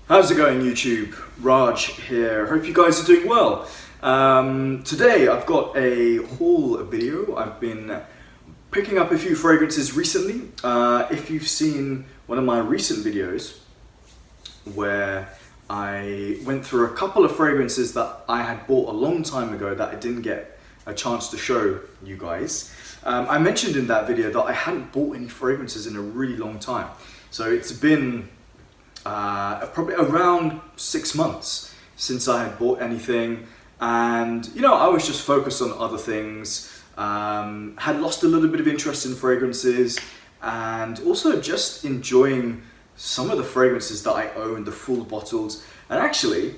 How's it going, YouTube? Raj here. Hope you guys are doing well. Today I've got a haul video. I've been picking up a few fragrances recently. If you've seen one of my recent videos where I went through a couple of fragrances that I had bought a long time ago that I didn't get a chance to show you guys. I mentioned in that video that I hadn't bought any fragrances in a really long time. So it's been probably around 6 months since I had bought anything, and you know, I was just focused on other things, had lost a little bit of interest in fragrances, and also just enjoying some of the fragrances that I own, the full bottles, and actually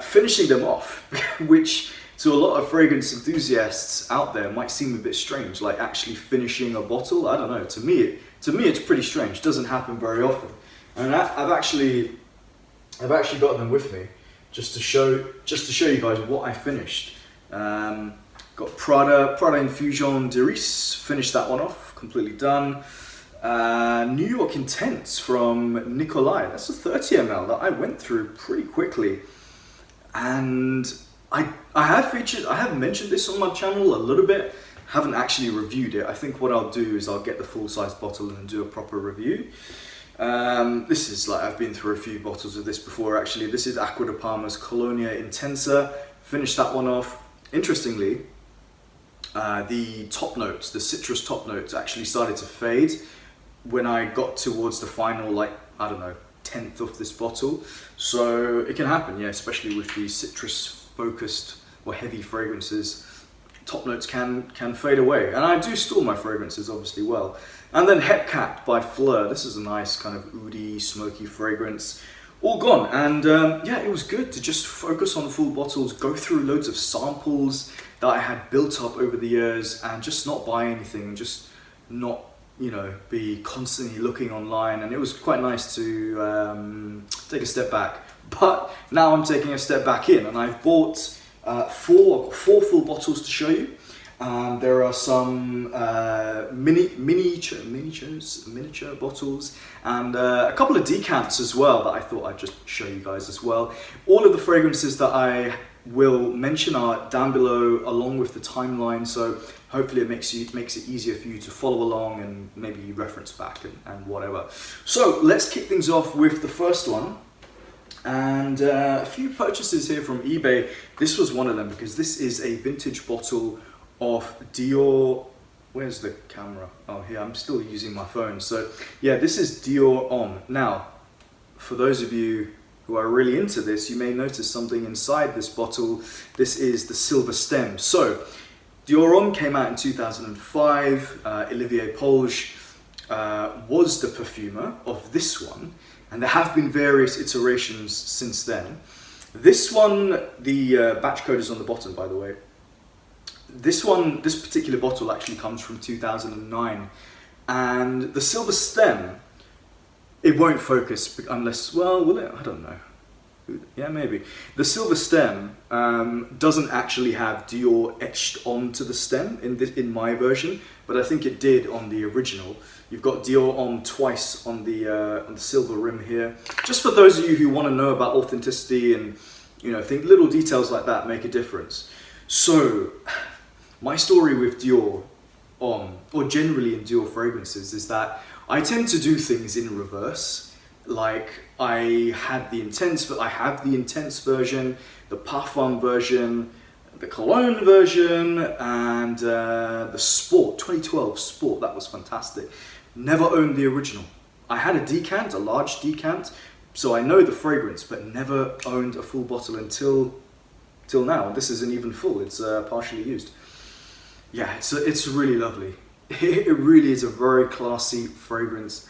finishing them off, which to a lot of fragrance enthusiasts out there might seem a bit strange, like actually finishing a bottle. I don't know, to me it's pretty strange. It doesn't happen very often. And I've actually got them with me just to show you guys what I finished. Got Prada Infusion d'Iris, finished that one off, completely done. New York Intense from Nicolai, that's a 30 ml that I went through pretty quickly. And I have mentioned this on my channel a little bit, haven't actually reviewed it. I think what I'll do is I'll get the full size bottle and do a proper review. This is like, I've been through a few bottles of this before actually. This is Acqua di Parma's Colonia Intensa, finished that one off. Interestingly, the top notes, the citrus top notes actually started to fade when I got towards the final, like, I don't know, 10th of this bottle. So it can happen, yeah, especially with the citrus focused or heavy fragrances. Top notes can fade away, and I do store my fragrances obviously well. And then Hepcat by Fleur. This is a nice kind of oody, smoky fragrance. All gone, and yeah, it was good to just focus on full bottles, go through loads of samples that I had built up over the years, and just not buy anything, just not, you know, be constantly looking online. And it was quite nice to take a step back. But now I'm taking a step back in, and I've bought four full bottles to show you. There are some miniature bottles, and a couple of decants as well that I thought I'd just show you guys as well. All of the fragrances that I will mention are down below along with the timeline, so hopefully it makes it easier for you to follow along and maybe reference back and whatever. So let's kick things off with the first one. And a few purchases here from eBay. This was one of them because this is a vintage bottle of Dior. Where's the camera? Oh, here, I'm still using my phone. So yeah, this is Dior Homme. Now, for those of you who are really into this, you may notice something inside this bottle. This is the silver stem. So Dior Homme came out in 2005. Olivier Polge was the perfumer of this one. And there have been various iterations since then. This one, the batch code is on the bottom, by the way. This particular bottle actually comes from 2009. And the silver stem, it won't focus unless, well, will it? I don't know. Yeah, maybe. The silver stem doesn't actually have Dior etched onto the stem in my version, but I think it did on the original. You've got Dior Homme twice on the silver rim here. Just for those of you who want to know about authenticity and, you know, think little details like that make a difference. So my story with Dior Homme, or generally in Dior fragrances, is that I tend to do things in reverse. Like I have the intense version, the parfum version, the cologne version, and the Sport 2012 Sport. That was fantastic. Never owned the original. I had a decant, a large decant, so I know the fragrance, but never owned a full bottle until now. This isn't even full. It's partially used. Yeah, it's really lovely. It really is a very classy fragrance.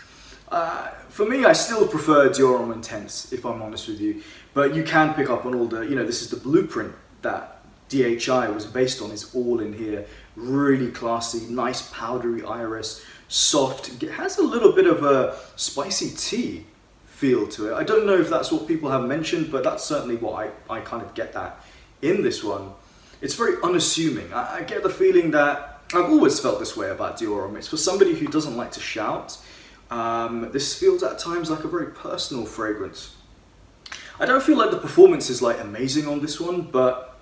For me, I still prefer Dior Homme Intense, if I'm honest with you. But you can pick up on all the, you know, this is the blueprint that DHI was based on, is all in here. Really classy, nice powdery iris, soft. It has a little bit of a spicy tea feel to it. I don't know if that's what people have mentioned, but that's certainly what I kind of get that in this one. It's very unassuming. I get the feeling that I've always felt this way about Dior Homme. It's for somebody who doesn't like to shout. This feels at times like a very personal fragrance. I don't feel like the performance is like amazing on this one, but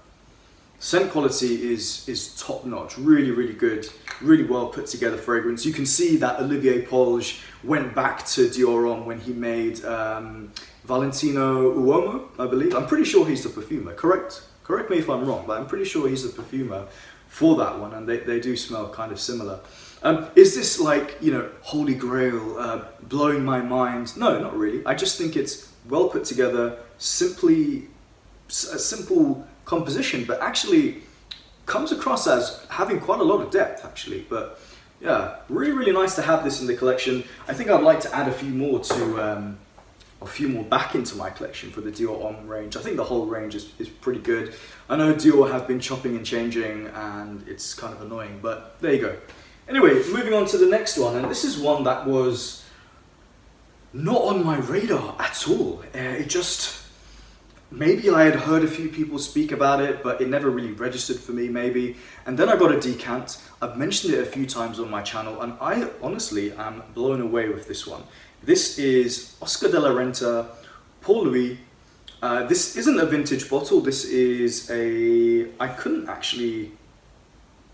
scent quality is top notch, really, really good, really well put together fragrance. You can see that Olivier Polge went back to Dior Homme when he made Valentino Uomo, I believe. I'm pretty sure he's the perfumer, correct me if I'm wrong, but I'm pretty sure he's the perfumer for that one, and they do smell kind of similar. Is this like, you know, holy grail, blowing my mind? No, not really. I just think it's well put together, a simple composition, but actually comes across as having quite a lot of depth actually. But yeah, really, really nice to have this in the collection. I think I'd like to add a few more back into my collection for the Dior Homme range. I think the whole range is pretty good. I know Dior have been chopping and changing and it's kind of annoying, but there you go. Anyway, moving on to the next one, and this is one that was not on my radar at all. It just, maybe I had heard a few people speak about it, but it never really registered for me maybe. And then I got a decant. I've mentioned it a few times on my channel, and I honestly am blown away with this one. This is Oscar de la Renta Pour Lui. This isn't a vintage bottle. This is I couldn't actually,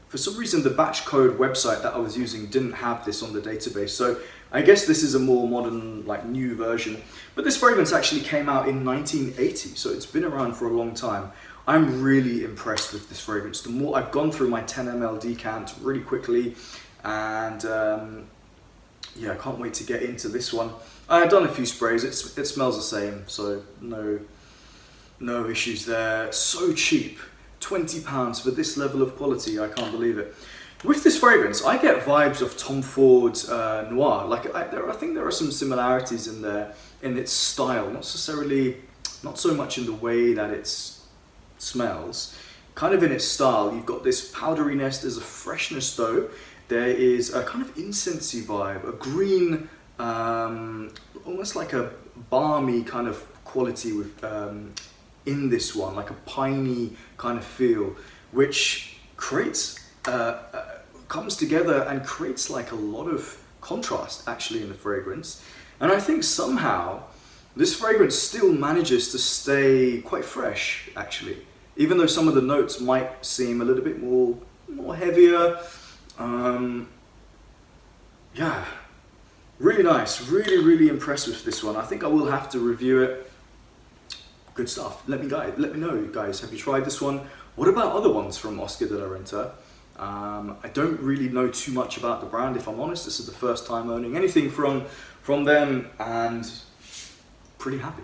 for some reason the batch code website that I was using didn't have this on the database. So I guess this is a more modern, like new version. But this fragrance actually came out in 1980, so it's been around for a long time. I'm really impressed with this fragrance. The more I've gone through my 10 ml decant really quickly, and yeah, I can't wait to get into this one. I've done a few sprays, it smells the same, so no issues there. So cheap, £20 for this level of quality, I can't believe it. With this fragrance, I get vibes of Tom Ford's Noir. Like I think there are some similarities in there in its style, not so much in the way that it smells, kind of in its style. You've got this powderiness, there's a freshness though. There is a kind of incensey vibe, a green, almost like a balmy kind of quality with in this one, like a piney kind of feel, which creates comes together and creates like a lot of contrast actually in the fragrance. And I think somehow this fragrance still manages to stay quite fresh actually, even though some of the notes might seem a little bit more heavier. Yeah, really nice, really impressed with this one. I think I will have to review it. Good stuff. Let me know, guys, have you tried this one? What about other ones from Oscar de la Renta? I don't really know too much about the brand, if I'm honest. This is the first time owning anything from them, and pretty happy.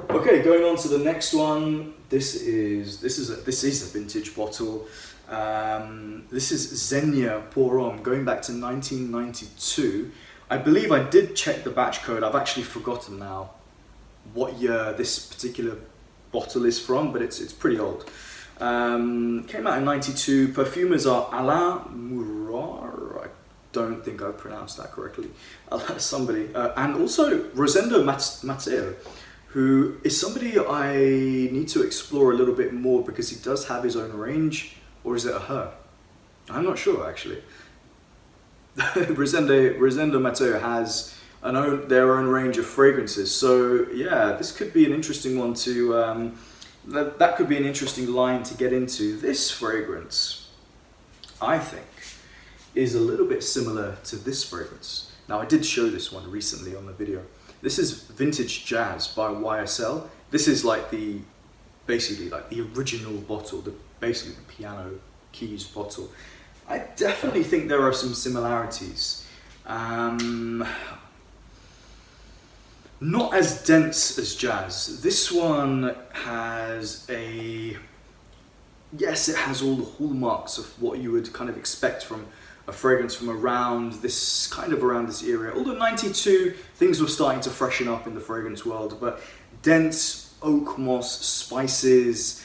Okay, going on to the next one. This is a vintage bottle. This is Zegna Pour Homme, going back to 1992. I believe I did check the batch code. I've actually forgotten now what year this particular bottle is from, but it's pretty old. Came out in 92. Perfumers are Alain Mourar, I don't think I pronounced that correctly, somebody, and also Rosendo Matteo, who is somebody I need to explore a little bit more because he does have his own range. Or is it a her? I'm not sure actually. Rosendo Matteo has their own range of fragrances. So yeah, this could be an interesting one to, that could be an interesting line to get into. This fragrance, I think, is a little bit similar to this fragrance. Now I did show this one recently on the video. This is Vintage Jazz by YSL. This is like basically like the original bottle, basically the piano keys bottle. I definitely think there are some similarities. Not as dense as Jazz. This one has yes, it has all the hallmarks of what you would kind of expect from a fragrance from around this era. Although 92, things were starting to freshen up in the fragrance world, but dense oak moss, spices,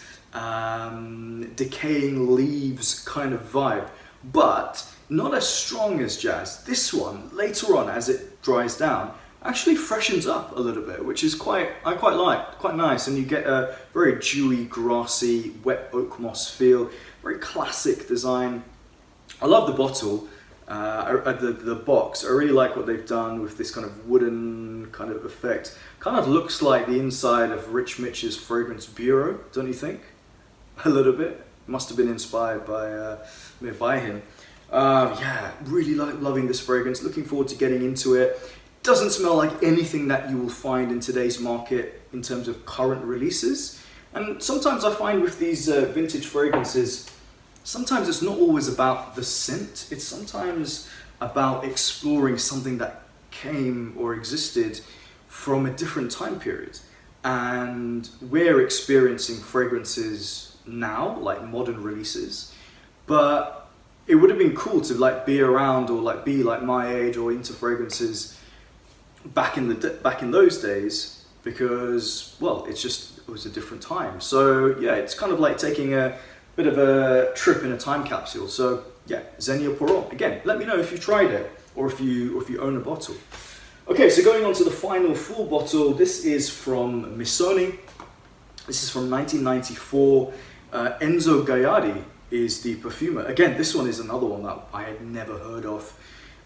decaying leaves kind of vibe, but not as strong as Jazz. This one, later on as it dries down, actually freshens up a little bit, which is quite nice, and you get a very dewy, grassy, wet oak moss feel, very classic design. I love the bottle. the box. I really like what they've done with this kind of wooden kind of effect. Kind of looks like the inside of Rich Mitch's fragrance bureau, don't you think? A little bit. Must have been inspired by him. Yeah, really loving this fragrance. Looking forward to getting into it. Doesn't smell like anything that you will find in today's market in terms of current releases. And sometimes I find with these vintage fragrances, sometimes it's not always about the scent. It's sometimes about exploring something that came or existed from a different time period. And we're experiencing fragrances now, like modern releases, but it would have been cool to like be around or like be like my age or into fragrances back in those days, because well, it was a different time. So yeah, it's kind of like taking a bit of a trip in a time capsule. So yeah, Zegna Pour Homme. Again, let me know if you tried it or if you own a bottle. Okay, so going on to the final full bottle. This is from Missoni. This is from 1994. Enzo Gaiardi is the perfumer. Again, this one is another one that I had never heard of.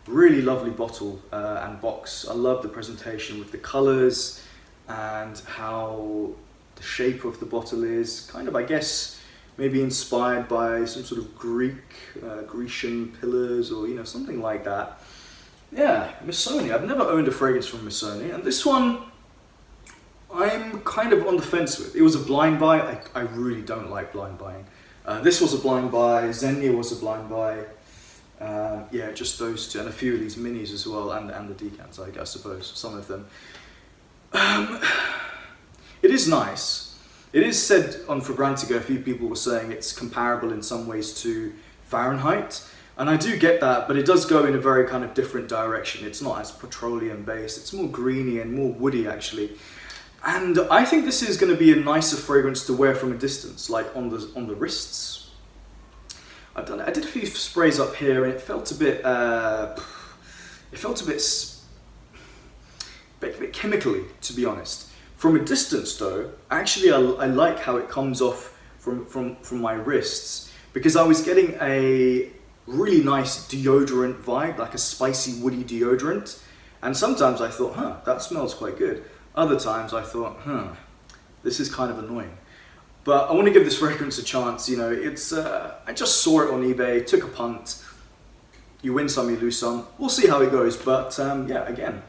Really lovely bottle and box. I love the presentation with the colors and how the shape of the bottle is. Kind of, I guess, maybe inspired by some sort of Grecian pillars or, you know, something like that. Yeah, Missoni. I've never owned a fragrance from Missoni, and this one I'm kind of on the fence with. It was a blind buy. I really don't like blind buying. This was a blind buy. Zegna was a blind buy. Yeah, just those two, and a few of these minis as well, and the decants, I suppose, some of them. It is nice. It is said on Fragrantica, a few people were saying it's comparable in some ways to Fahrenheit, and I do get that, but it does go in a very kind of different direction. It's not as petroleum based, it's more greeny and more woody actually. And I think this is going to be a nicer fragrance to wear from a distance, like on the wrists. I did a few sprays up here, and it felt a bit chemically, to be honest. From a distance, though, actually I like how it comes off from my wrists, because I was getting a really nice deodorant vibe, like a spicy, woody deodorant. And sometimes I thought, huh, that smells quite good. Other times I thought, this is kind of annoying. But I want to give this fragrance a chance. You know, it's I just saw it on eBay, took a punt. You win some, you lose some. We'll see how it goes. But yeah, again,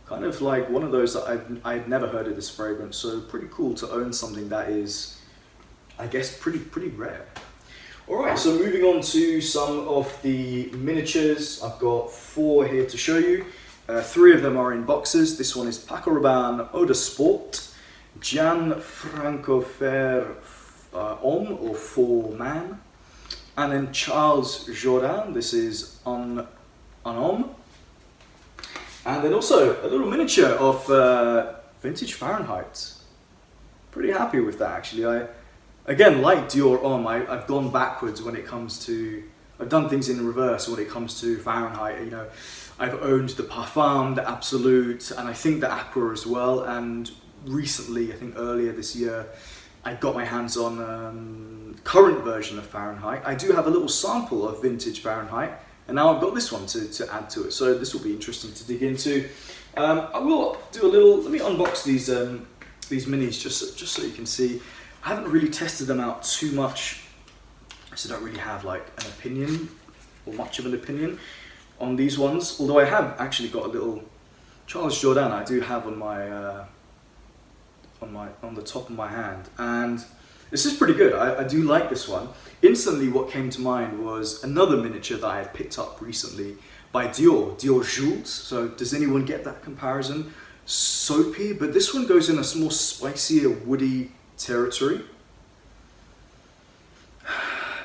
kind of like one of those that I'd never heard of this fragrance. So pretty cool to own something that is, I guess, pretty rare. All right, so moving on to some of the miniatures. I've got 4 here to show you. 3 of them are in boxes. This one is Paco Rabanne Eau de Sport, Gianfranco Ferre Homme or For Man, and then Charles Jourdan. This is Un Homme, and then also a little miniature of vintage Fahrenheit. Pretty happy with that actually. I again, like Dior Homme, I've gone backwards when it comes to. I've done things in reverse when it comes to Fahrenheit. You know, I've owned the Parfum, the Absolute, and I think the Aqua as well. And recently, I think earlier this year, I got my hands on current version of Fahrenheit. I do have a little sample of vintage Fahrenheit, and now I've got this one to add to it. So this will be interesting to dig into. I will do a little. Let me unbox these minis just so you can see. I haven't really tested them out too much, so I don't really have like an opinion or much of an opinion on these ones. Although I have actually got a little Charles Jourdan. I do have on my on the top of my hand, and this is pretty good. I do like this one. Instantly, what came to mind was another miniature that I had picked up recently by Dior Jules. So does anyone get that comparison? Soapy, but this one goes in a more spicier, woody territory.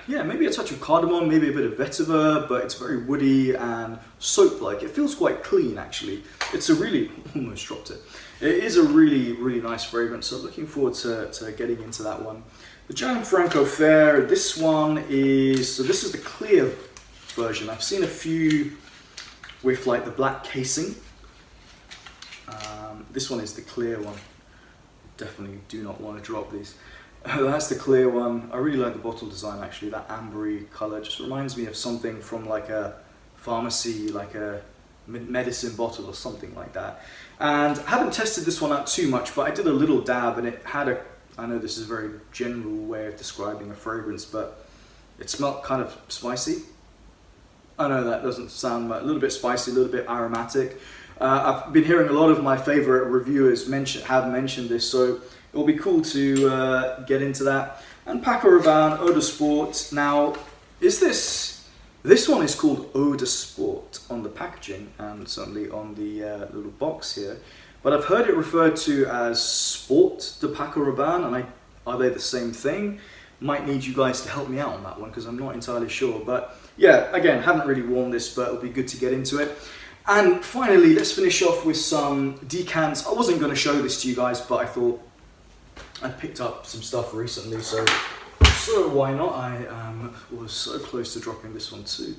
Yeah, maybe a touch of cardamom, maybe a bit of vetiver, but it's very woody and soap-like. It feels quite clean, actually. It's a really, almost dropped it. It is a really nice fragrance, so looking forward to getting into that one. The Gianfranco Ferre, this one is, so this is the clear version. I've seen a few with like the black casing. This one is the clear one. Definitely do not want to drop these. That's the clear one. I really like the bottle design actually. That ambery color just reminds me of something from like a pharmacy, like a medicine bottle or something like that. And I haven't tested this one out too much, but I did a little dab and it had I know this is a very general way of describing a fragrance, but it smelled kind of spicy. I know that doesn't sound a little bit spicy, a little bit aromatic. I've been hearing a lot of my favorite reviewers have mentioned this, so it'll be cool to get into that. And Paco Rabanne Eau de Sport. Now, this one is called Eau de Sport on the packaging and certainly on the little box here. But I've heard it referred to as Sport de Paco Rabanne, and are they the same thing? Might need you guys to help me out on that one because I'm not entirely sure. But yeah, again, haven't really worn this, but it'll be good to get into it. And finally, let's finish off with some decants. I wasn't going to show this to you guys, but I thought I picked up some stuff recently, so why not? I was so close to dropping this one too.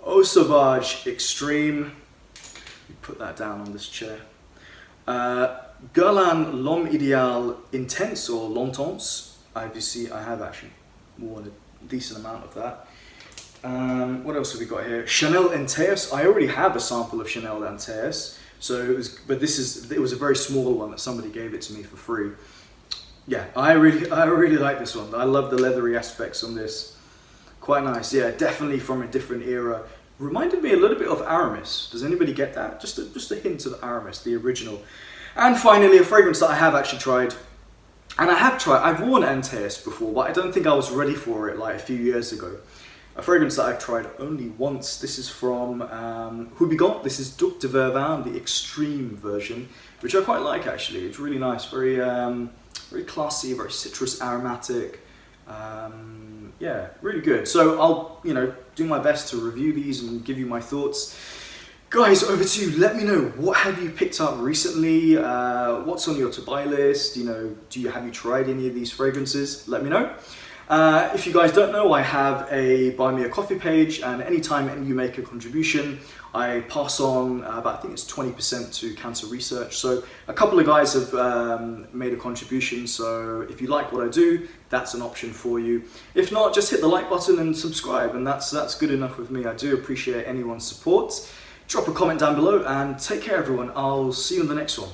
Eau Sauvage Extreme. Put that down on this chair. Guerlain L'Homme Idéal Intense or L'Intense. Obviously, I have actually worn a decent amount of that. What else have we got here? Chanel Antaeus. I already have a sample of Chanel Antaeus, so it was a very small one that somebody gave it to me for free. Yeah, I really like this one. I love the leathery aspects on this. Quite nice. Yeah, definitely from a different era. Reminded me a little bit of Aramis. Does anybody get that? Just a hint of Aramis, the original. And finally, a fragrance that I have actually tried. And I've worn Antaeus before, but I don't think I was ready for it like a few years ago. A fragrance that I've tried only once. This is from Hubigot. This is Duc de Vervin, the extreme version, which I quite like actually. It's really nice, very classy, very citrus aromatic. Yeah, really good. So I'll do my best to review these and give you my thoughts. Guys, over to you. Let me know, what have you picked up recently? What's on your to buy list? Have you tried any of these fragrances? Let me know. If you guys don't know, I have a Buy Me a Coffee page, and anytime you make a contribution, I pass on about, I think it's 20% to cancer research. So a couple of guys have made a contribution, so if you like what I do, that's an option for you. If not, just hit the like button and subscribe, and that's good enough with me. I do appreciate anyone's support. Drop a comment down below, and take care everyone. I'll see you in the next one.